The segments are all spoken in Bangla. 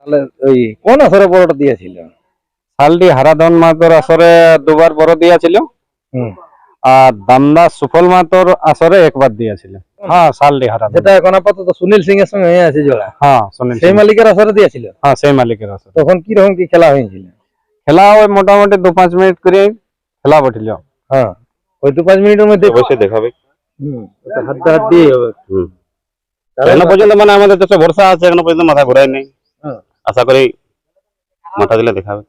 তাহলে ওই কোন আসরে বড়টা দিয়েছিল? শালডি হারাধন মাহাতোর আসরে দুবার বড় দিয়েছিল, হুম। আর দামদা সুফল মাহাতোর আসরে একবার দিয়েছিল। হ্যাঁ, শালডি হারাধন। যেটা এখন আপাতত সুনীল সিং এর সঙ্গে হয়ে আছে জোড়া, হ্যাঁ, সুনীল সেই সিং। মালিকের আসরে দিয়েছিল। হ্যাঁ, সেই মালিকের আসরে। তখন কি রকম কি খেলা হয়েছিল? খেলা ওই মোটামুটি 2-5 মিনিট করে খেলা বটিল। হ্যাঁ, ওই 2-5 মিনিটের মধ্যে অবশ্যই দেখাবে। হাত দিয়ে হবে। এখনো পর্যন্ত মানে আমাদের তো ভরসা আছে, এখনো পর্যন্ত মাথা ঘুরাই নেই। হ্যাঁ। আশা করি মাথা দিলে দেখাবে।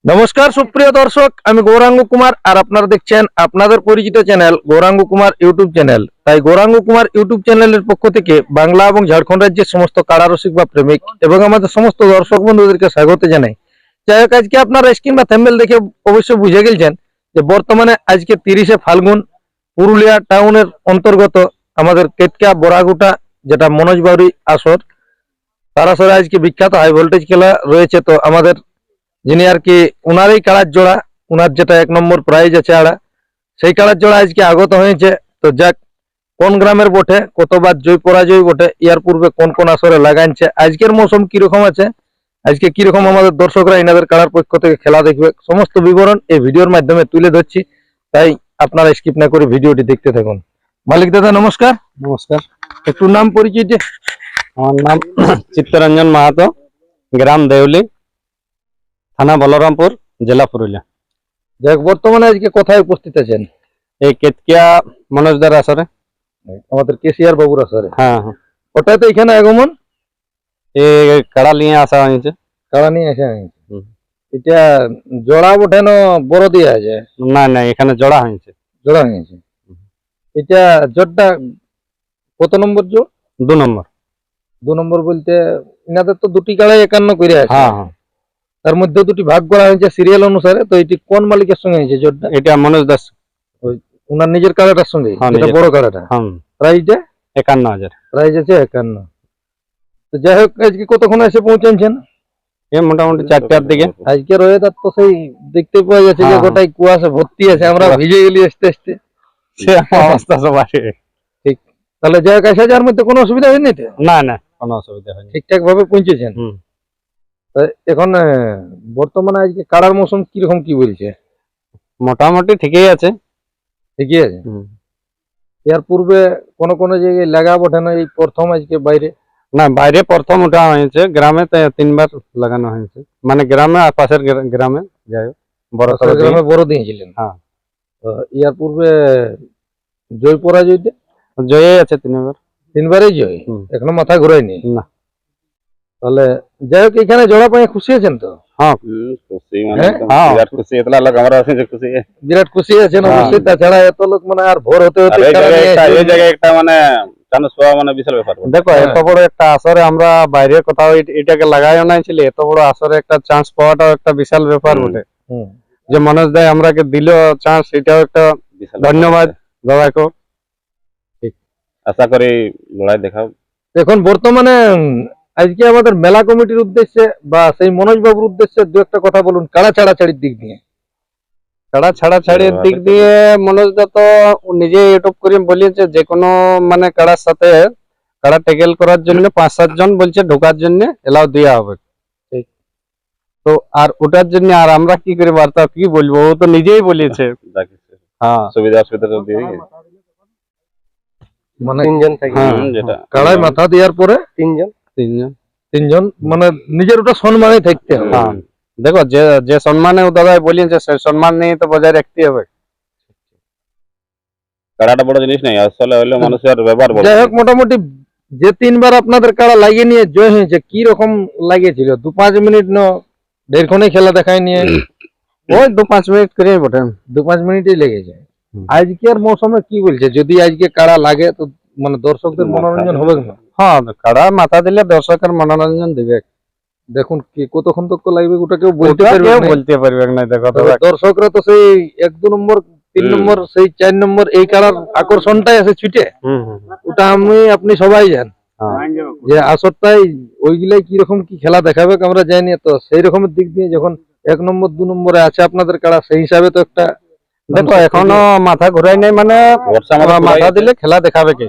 নমস্কার সুপ্রিয় দর্শক, আমি গৌরাঙ্গ কুমার আর আপনারা দেখছেন আপনাদের পরিচিত channel Gaurang Kumar YouTube channel. তাই গৌরাঙ্গ কুমার ইউটিউব চ্যানেলের পক্ষ থেকে বাংলা এবং ঝাড়খণ্ড রাজ্যের সমস্ত কারারসিক বা প্রেমিক এবং আমাদের সমস্ত দর্শক বন্ধুদেরকে স্বাগত জানাই। যাই হোক, আজকে আপনারা স্ক্রিন বা থাম্বনেল দেখে অবশ্যই বুঝে গেছেন যে বর্তমানে আজকে 30শে ফাল্গুন পুরুলিয়া টাউনের অন্তর্গত আমাদের কেতকা বড়াগুটা, যেটা মনোজ বাউরি আসর, তার আসরে আজকে বিখ্যাত হাই ভোল্টেজ খেলা রয়েছে। তো আমাদের যিনি আর কি উনারই কাড়ার জোড়া, উনার যেটা 1 নম্বর প্রাইজ আছে আড়া, সেই কাড়ার জোড়া আজকে আগত হয়েছে। তো যাক, কোন গ্রামের বটে, কতবার জয় পরাজয় বটে, ইয়ার পূর্বে কোন কোন আসরে লাগাইছে, আজকের মৌসুম কিরকম আছে, আজকে কিরকম আমাদের দর্শকরা এনাদের কাড়ার পক্ষ থেকে খেলা দেখবে, সমস্ত বিবরণ এই ভিডিওর মাধ্যমে তুলে ধরছি। তাই আপনারা স্কিপ না করে ভিডিওটি দেখতে থাকুন। মালিক দাদা নমস্কার। নমস্কার। একটু নাম পরিচয় দিয়ে। আমার নাম চিত্তরঞ্জন মাহাতো, গ্রাম দেউলি, থানা বলরামপুর, জেলা পুরুলিয়া। যাক, বর্তমানে আজকে কোথায় উপস্থিত আছেন? এই কেতকিয়া মনোজদার আসরে। আমাদের কেসিআর বাবুর আসরে। হ্যাঁ, হ্যাঁ। ওটাই তো এখানে আগমন। এই কাড়া নিয়ে আসা হয়েছে। কাড়া নিয়ে আসে। হুম। এটা জোড়া বটে না বড় দিয়ে আছে? না না, এখানে জোড়া হয়েছে। জোড়া হয়েছে। এটা জোড়টা কত নম্বর জোড়? 2 নম্বর। 2 নম্বর বলতে ইনাদের তো দুটি কাড়াই 51 করে আছে। হ্যাঁ, হ্যাঁ। তার মধ্যে দুটি ভাগ করা হয়েছে সিরিয়াল অনুসারে। তো এটি কোন মালিকের সঙ্গে হয়েছে জোড়টা? এটা মনোজ দাস। উনার নিজের কাড়াটার সঙ্গে, হ্যাঁ, যেটা নিজের। বড় কাড়াটা। হ্যাঁ, প্রাইজটা 51,000। প্রাইজ আছে 51। তো যাই হোক, আজকে কতক্ষণ এসে পৌঁছেছেন? এই মোটামুটি 4টার দিকে। আজকে ওয়েদার তো সেই দেখতে পাওয়া যাচ্ছে যে হ্যাঁ। গোটাই কুয়াশা ভর্তি আছে, আমরা ভিজে গেলি আসতে আসতে। সে অবস্থা সব আছে। ঠিক। তাহলে যাই হোক, আসা যাওয়ার মধ্যে কোনো অসুবিধা হয়নি তো? না না, কোনো অসুবিধা হয়নি। ঠিকঠাক ভাবে পৌঁছেছেন। হুম। তা এখন বর্তমানে আজকে কাড়ার মৌসুম কিরকম কি বলছে? মোটামুটি ঠিকই আছে। ঠিকই আছে। হুম। এর পূর্বে কোন কোন জায়গায় লাগা বটে না, এই প্রথম আজকে বাইরে? না, বাইরে প্রথম ওঠা হয়েছে, গ্রামে 3বার লাগানো হয়েছে, মানে গ্রামে আর পাশের গ্রামে। যাই হোক, বড় পাশের গ্রামে বড় দিয়েছিলেন। হ্যাঁ। তো ইয়ার পূর্বে জয় পরাজয়তে? জয় আছে 3বার। 3বারই জয়। হুম। এখনো মাথা ঘুরায়নি? না। তাহলে যাই হোক, এখানে জোড়া পায়ে খুশি আছেন তো? হ্যাঁ, খুশি মানে হ্যাঁ? একদম হ্যাঁ। বিরাট খুশি। এতলা লোক আমরা আছি যে খুশি। বিরাট খুশি আছেন হ্যাঁ। অবশ্যই। তাছাড়া এত লোক মানে আর ভোর হতে আর হতে এই কাড়া নিয়ে জায়গায় এসে- এই জায়গায় একটা মানে চান্স পাওয়া মানে বিশাল ব্যাপার। দেখো, হ্যাঁ। এত বড় একটা আসরে আমরা বাইরে কোথাও এটাকে লাগাইও নাই ছিল, এত বড় আসরে একটা চান্স পাওয়াটাও একটা বিশাল ব্যাপার বটে। হুম। যে মনোজ দাই আমরাকে দিল চান্স, এটাও একটা বিশাল ধন্যবাদ দাদাকে। আশা করি লড়াই দেখাও। এখন বর্তমানে আজকে আমাদের মেলা কমিটির উদ্দেশ্যে বা সেই মনোজ বাবুর উদ্দেশ্যে দু একটা কথা বলুন কাড়া ছাড়াছাড়ির দিক নিয়ে। কাড়া ছাড়াছাড়ির দিক দিয়ে মনোজ দা তো নিজে ইউটিউব করে বলেছে যে কোনো মানে কাড়ার সাথে কাড়া ট্যাকেল করার জন্য 5-7 জন বলছে ঢোকার জন্য এলাও দেওয়া হবে। ঠিক। তো আর ওটার জন্য আর আমরা কি করে বার্তা কি বলবো, ও তো নিজেই বলেছে। যা কিছু হ্যাঁ, সুবিধা অসুবিধা তো দিয়ে মানে 3 জন থাকে। হ্যাঁ। যেটা কাড়ায় মাথা দেওয়ার পরে 3 জন, 3 জন মানে নিজের ওটা সম্মানে থাকতে হবে। হ্যাঁ। দেখো, যে যে সম্মানে ও দাদাই বলেছে সেই সম্মান নিয়ে তো বজায় রাখতে হবে। কাড়াটা বড় জিনিস নাই, আসলে হইলো মানুষের ব্যবহার বড়। যাই হোক, মোটামুটি যে 3বার আপনাদের কাড়া লাগিয়ে নিয়ে জয় হয়েছে, কি রকম লাগিয়েছিল? 2-5 মিনিট না দেড়ক্ষণে খেলা দেখায় নিয়ে? ওই 2-5 মিনিট করে বটে। 2-5 মিনিটই লেগেছে। হুম। আজকের মৌসুমে কি বলছে, যদি আজকে কাড়া লাগে তো মানে দর্শকদের মনোরঞ্জন হবে না? হ্যাঁ, কাড়া মাথা দিলে দর্শকের মনোরঞ্জন দিবে। দেখুন কি কতক্ষণ তক লাগবে ওটা কেউ বলতে ওটা পারবে কেউ না। বলতে পারবে না। দেখো তবে দাদা, দর্শকরা তো সেই 1-2 নম্বর 3 নম্বর সেই 4 নম্বর এই কাড়ার আকর্ষণটাই আছে ছুটে। হুম হুম ওটা আপনি সবাই জান যে আসরটাই ওইগুলাই কিরকম কি খেলা দেখাবে আমরা জানি। তো সেই রকমের দিক দিয়ে যখন 1 নম্বর 2 নম্বরে আছে আপনাদের কাড়া, সেই হিসাবে তো একটা দেখো এখনো মাথা ঘুরাই নাই, মানে বর্ষা আমাদের মাথা দিলে খেলা দেখাবে কে?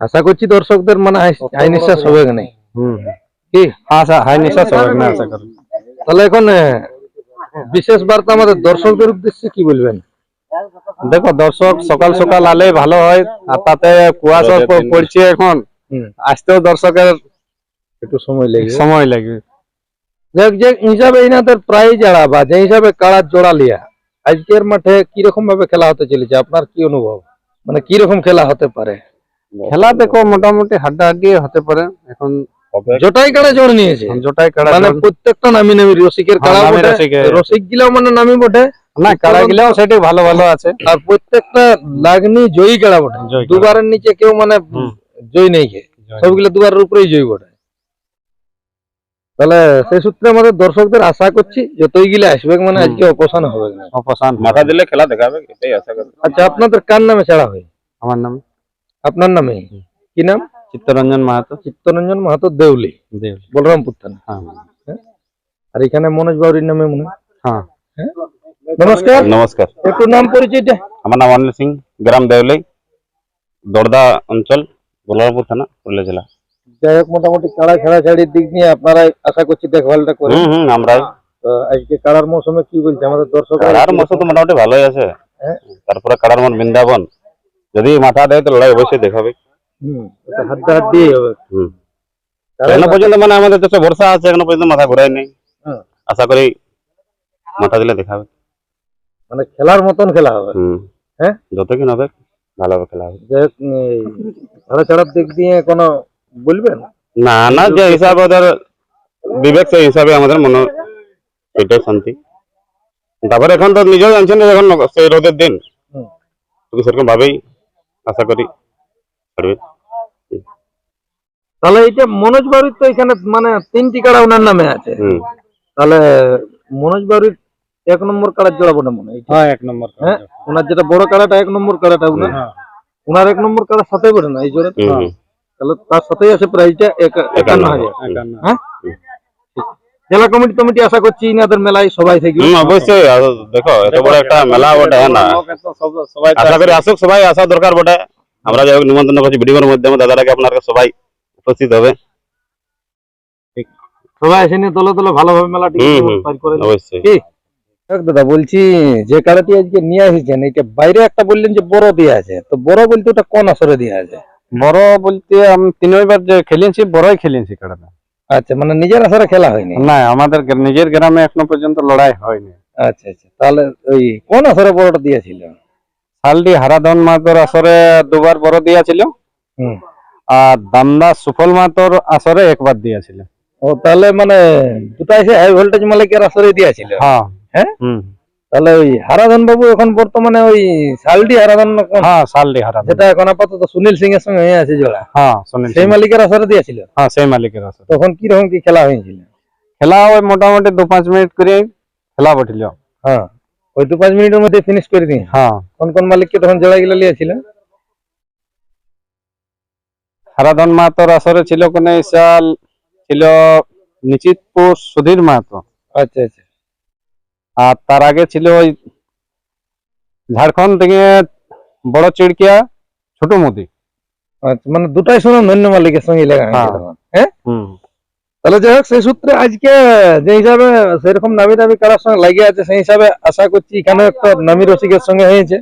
আশা করছি দর্শকদের মানে হাই নিঃশ্বাস হবে না কি আশা হাই নিঃশ্বাস হবে না আশা করি। তাহলে এখন বিশেষ বার্তা আমাদের দর্শকদের উদ্দেশ্যে কি বলবেন? দেখো দর্শক সকাল সকাল আলে ভালো হয়, আর তাতে কুয়াশা পড়ছে এখন, আসতেও দর্শকের একটু সময় লেগে সময় লাগবে। যে হিসাবে ইনাদের প্রাইজ আড়া বা যে হিসাবে কাড়ার জোড়া লিয়া আজকের মাঠে কিরকম ভাবে খেলা হতে চলেছে, আপনার কি অনুভব? মানে কিরকম খেলা হতে পারে? খেলা দেখো মোটামুটি হাড্ডাহাড্ডি হতে পারে এখন, জোটাই কাড়া জোর নিয়েছে, জোটাই কাড়া মানে প্রত্যেকটা নামি নামি রসিকের কাড়া নামি বটে, রসিকের। রসিক গিলাও মানে নামি বটে, না কাড়া গিলাও সেটি ভালো ভালো আছে। আর প্রত্যেকটা লাগনি জয়ী কাড়া বটে, জয়ী কাড়া। দুবারের নিচে কেউ মানে জয় নেই কে, সবগুলো দুবারের উপরেই জয়ী বটে। তাহলে সেই সূত্রে আমাদের দর্শকদের আশা করছি যতই গিলে আসবে মানে আজকে অপসান হবে না। অপসান মাথা দিলে খেলা দেখাবে, এটাই আশা করি। আচ্ছা, আপনাদের কার নামে ছাড়া হয়? আমার নাম আপনার নামে কি নাম? চিত্তরঞ্জন মাহাতো, চিত্তরঞ্জন মাহাতো দেউলি, দেউলি। বলরামপুর থানা। হ্যাঁ আর এখানে মনোজ বাউরির নামে মনে হয়। হ্যাঁ। নমস্কার, নমস্কার, একটু নাম পরিচয়টা। আমার নাম অনিল সিং, গ্রাম দেউলাই, দর্দা অঞ্চল, বলরামপুর থানা, পুরুলিয়া জেলা। যাই হোক, মোটামুটি কাড়া ছাড়াছাড়ির দিক নিয়ে আপনারা আশা করছি দেখভালটা করেন। আমরা তো আজকে কাড়ার মৌসুমে কি বলছে আমাদের দর্শক? কাড়ার মশো তো মোটামুটি ভালোই আছে। তারপরে কাড়ার মন বৃন্দাবন যদি মাথা দেয় তো লড়াই অবশ্যই দেখাবে। হাড্ডাহাড্ডি হবে। এখনো পর্যন্ত মানে আমাদের তো ভরসা আছে, এখনো পর্যন্ত মাথা ঘুরাই নেই। আশা করি মাথা দিলে দেখাবে, মানে খেলার মতন খেলা হবে। হ্যাঁ, যতক্ষণ হবে ভালোভাবে খেলা হবে। যাই হোক, ছাড়াছাড়ার দিক দিয়ে কোনো বলবেন? না না, যে হিসাবে ওদের বিবেক সেই হিসাবে আমাদের মনে এটাই শান্তি। তারপরে এখন তো নিজেও জানছেন যে এখন সেই রোদের দিন, সেরকম ভাবেই আশা করি করবে। তাহলে এইটা মনোজ বাউরির তো এখানে মানে 3টি কাড়া ওনার নামে আছে। তাহলে মনোজ বাউরির 1 নম্বর কাড়ার জোড়া বটে মনে হয়। হ্যাঁ 1 নম্বর। হ্যাঁ, ওনার যেটা বড় কাড়াটা 1 নম্বর কাড়াটা ওনার 1 নম্বর কাড়ার সাথে বটে না এই জোড়া। তাহলে তার সাথেই আছে প্রাইসটা 51,000। হ্যাঁ, জেলা কমিটি আশা করছি ইনাদের মেলায় সবাই থেকে। অবশ্যই দেখো, এত বড় একটা মেলা বটে না, আশা করি আসুক সবাই, আসা দরকার বটে। আমরা যাই হোক নিমন্ত্রণ করছি ভিডিওর মাধ্যমে, দাদারাকে আপনারা সবাই উপস্থিত হবে। সবাই এসে নিয়ে দলে দলে ভালোভাবে মেলাটি পার করে অবশ্যই। কি দাদা বলছি, যে কাড়াটি আজকে নিয়ে এসেছেন এটা বাইরে একটা বললেন যে বড় দেয়া আছে, তো বড় বলতে ওটা কোন আসরে দেয়া আছে? বড় বলতে আমি 3বার যে খেলেছি, বড়ই খেলেছি কাড়াটা। আচ্ছা, মানে নিজের আসরে খেলা হয়নি? না, আমাদের নিজের গ্রামে এখনো পর্যন্ত লড়াই হয়নি। আচ্ছা আচ্ছা, তাহলে ওই কোন আসরে বড়টা দিয়েছিল? শালডি হারাধন মাহাতোর আসরে 2বার বড় দিয়েছিল, আর দামদা সুফল মাহাতোর আসরে 1বার দিয়েছিল। ও, তাহলে মানে দুটাই সে হাই ভোল্টেজ মালিকের আসরে দিয়েছিল। হ্যাঁ হ্যাঁ। তাহলে ওই হারাধন বাবু এখন বর্তমানে ওই শালডি হারাধন, হ্যাঁ শালডি হারাধন, যেটা এখন আপাতত সুনীল সিং এর সঙ্গে হয়ে আছে জোড়া, হ্যাঁ সুনীল সেই মালিকের আসরে দিয়েছিল। হ্যাঁ সেই মালিকের আসরে। তখন কি রকম কি খেলা হয়েছিল? খেলা ওই মোটামুটি 2-5 মিনিট করে খেলা বটিল। হ্যাঁ, ওই 2-5 মিনিটের মধ্যে ফিনিশ করে দিন। হ্যাঁ। কোন কোন মালিককে তখন জোড়া গিলা লিয়েছিল? হারাধন মাহাতোর আসরে ছিল কোন সাল ছিল নিচিতপুর সুধীর মাহাতো। আচ্ছা আচ্ছা। আর তার আগে ছিল ওই ঝাড়খণ্ড থেকে বড় চিড়কিয়া ছোট মোদি। আচ্ছা, মানে দুটাই শুনুন ধন্য মালিকের সঙ্গে লেখা। হ্যাঁ। তাহলে যাই হোক, সেই সূত্রে আজকে যে হিসাবে সেরকম নামি দামি কারার সঙ্গে লাগে আছে, সেই হিসাবে আশা করছি এখানে একটা নামি রসিকের সঙ্গে হয়েছে,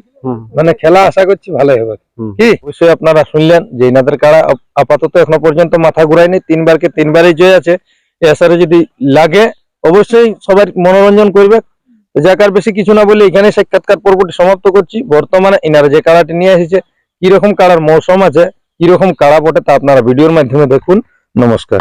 মানে খেলা আশা করছি ভালোই হবে। কি অবশ্যই আপনারা শুনলেন যে ইনাদের কারা আপাতত এখনো পর্যন্ত মাথা ঘুরায়নি, 3বারকে 3বারই জয় আছে। এই আশারে যদি লাগে অবশ্যই সবার মনোরঞ্জন করবে। যাক, আর বেশি কিছু না বলে এখানে সাক্ষাৎকার পর্বটি সমাপ্ত করছি। বর্তমানে ইনারা যে কাড়াটি নিয়ে এসেছে, কিরকম কাড়ার মৌসুম আছে, কিরকম কাড়া বটে তা আপনারা ভিডিওর মাধ্যমে দেখুন। নমস্কার।